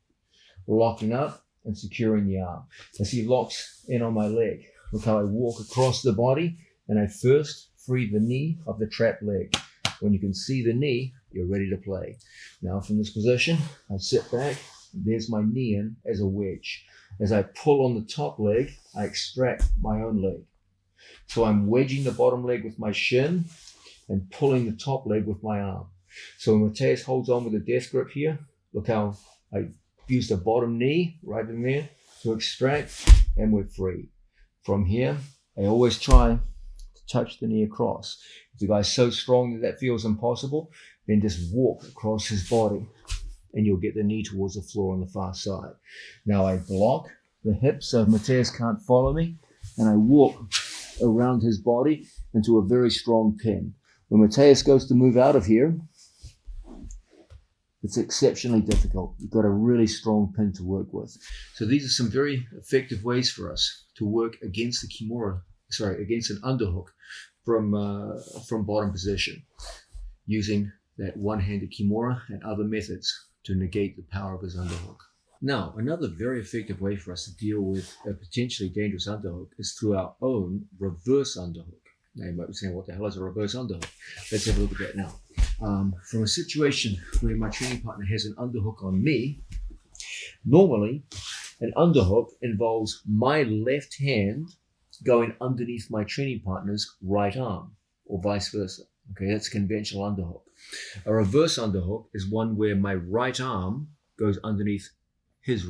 [SPEAKER 1] locking up and securing the arm. As he locks in on my leg, look how I walk across the body and I first free the knee of the trapped leg. When you can see the knee, you're ready to play. Now from this position, I sit back, and there's my knee in as a wedge. As I pull on the top leg, I extract my own leg. So I'm wedging the bottom leg with my shin and pulling the top leg with my arm. So when Mateus holds on with a death grip here, look how I use the bottom knee right in there to extract, and we're free. From here, I always try to touch the knee across. If the guy's so strong that feels impossible, then just walk across his body and you'll get the knee towards the floor on the far side. Now I block the hips so Mateus can't follow me, and I walk around his body into a very strong pin. When Mateus goes to move out of here, it's exceptionally difficult. You've got a really strong pin to work with. So these are some very effective ways for us to work against against an underhook from bottom position, using that one-handed kimura and other methods to negate the power of his underhook. Now, another very effective way for us to deal with a potentially dangerous underhook is through our own reverse underhook. Now you might be saying, what the hell is a reverse underhook? Let's have a look at that now. From a situation where my training partner has an underhook on me, normally an underhook involves my left hand going underneath my training partner's right arm, or vice versa. Okay, that's a conventional underhook. A reverse underhook is one where my right arm goes underneath his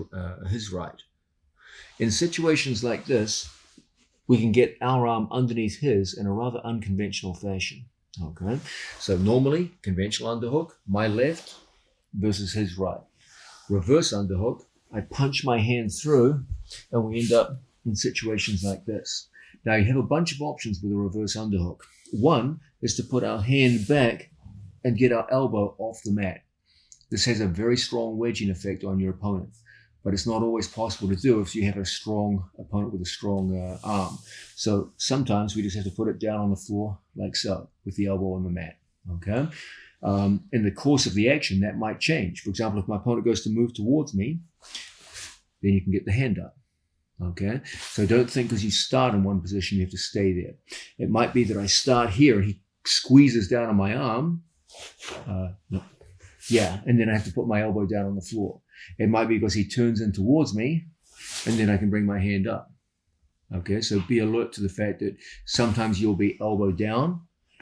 [SPEAKER 1] right. In situations like this, we can get our arm underneath his in a rather unconventional fashion. Okay, so normally conventional underhook, my left versus his right. Reverse underhook, I punch my hand through and we end up in situations like this. Now you have a bunch of options with a reverse underhook. One is to put our hand back and get our elbow off the mat. This has a very strong wedging effect on your opponent, but it's not always possible to do if you have a strong opponent with a strong arm. So sometimes we just have to put it down on the floor like so, with the elbow on the mat. Okay. In the course of the action, that might change. For example, if my opponent goes to move towards me, then you can get the hand up. Okay, so don't think because you start in one position you have to stay there. It might be that I start here and he squeezes down on my arm. No. Yeah, and then I have to put my elbow down on the floor. It might be because he turns in towards me, and then I can bring my hand up. Okay, so be alert to the fact that sometimes you'll be elbow down,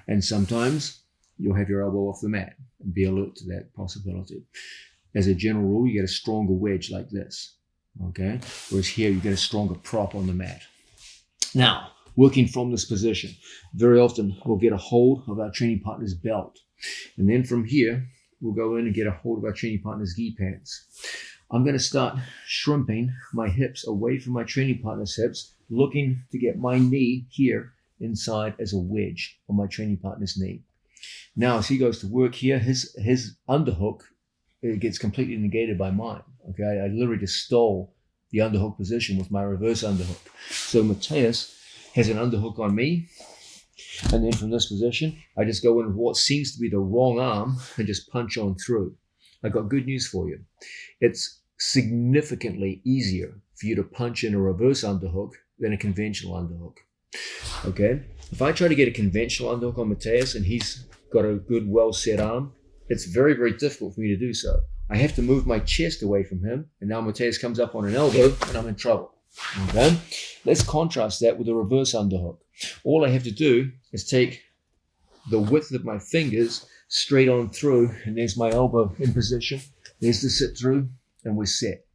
[SPEAKER 1] and sometimes you'll have your elbow off the mat. And be alert to that possibility. As a general rule, you get a stronger wedge like this. Okay, whereas here you get a stronger prop on the mat. Now, working from this position, very often we'll get a hold of our training partner's belt. And then from here, we'll go in and get a hold of our training partner's gi pants. I'm going to start shrimping my hips away from my training partner's hips, looking to get my knee here inside as a wedge on my training partner's knee. Now, as he goes to work here, his underhook, it gets completely negated by mine. Okay, I literally just stole the underhook position with my reverse underhook. So Mateus has an underhook on me, and then from this position, I just go in with what seems to be the wrong arm and just punch on through. I got good news for you. It's significantly easier for you to punch in a reverse underhook than a conventional underhook. Okay, if I try to get a conventional underhook on Mateus and he's got a good, well-set arm, it's very, very difficult for me to do so. I have to move my chest away from him, and now Mateus comes up on an elbow, and I'm in trouble. Okay? Let's contrast that with a reverse underhook. All I have to do is take the width of my fingers straight on through, and there's my elbow in position. There's the sit through, and we're set.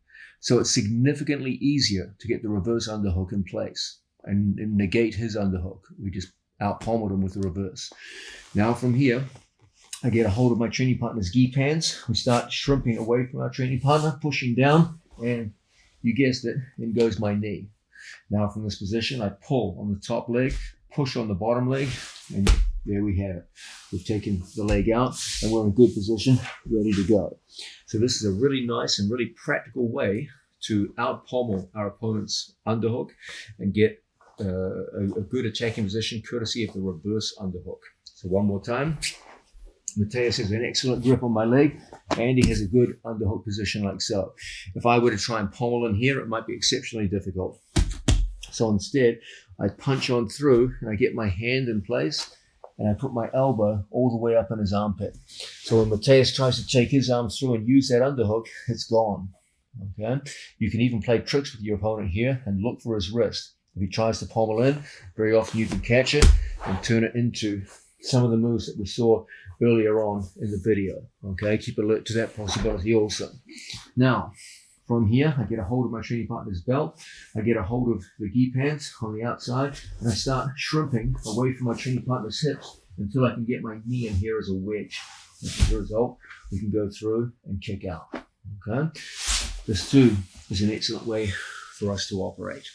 [SPEAKER 1] So it's significantly easier to get the reverse underhook in place and negate his underhook. We just out-pommeled him with the reverse. Now from here, I get a hold of my training partner's gi pants. We start shrimping away from our training partner, pushing down, and you guessed it, in goes my knee. Now from this position, I pull on the top leg, push on the bottom leg, and there we have it. We've taken the leg out, and we're in good position, ready to go. So this is a really nice and really practical way to out-pommel our opponent's underhook and get a good attacking position courtesy of the reverse underhook. So one more time. Mateus has an excellent grip on my leg, and he has a good underhook position like so. If I were to try and pommel in here, it might be exceptionally difficult. So instead, I punch on through, and I get my hand in place, and I put my elbow all the way up in his armpit. So when Mateus tries to take his arm through and use that underhook, it's gone. Okay? You can even play tricks with your opponent here and look for his wrist. If he tries to pommel in, very often you can catch it and turn it into some of the moves that we saw earlier on in the video. Okay, keep alert to that possibility also. Now, from here, I get a hold of my training partner's belt. I get a hold of the gi pants on the outside, and I start shrimping away from my training partner's hips until I can get my knee in here as a wedge. As a result, we can go through and kick out. Okay, this too is an excellent way for us to operate.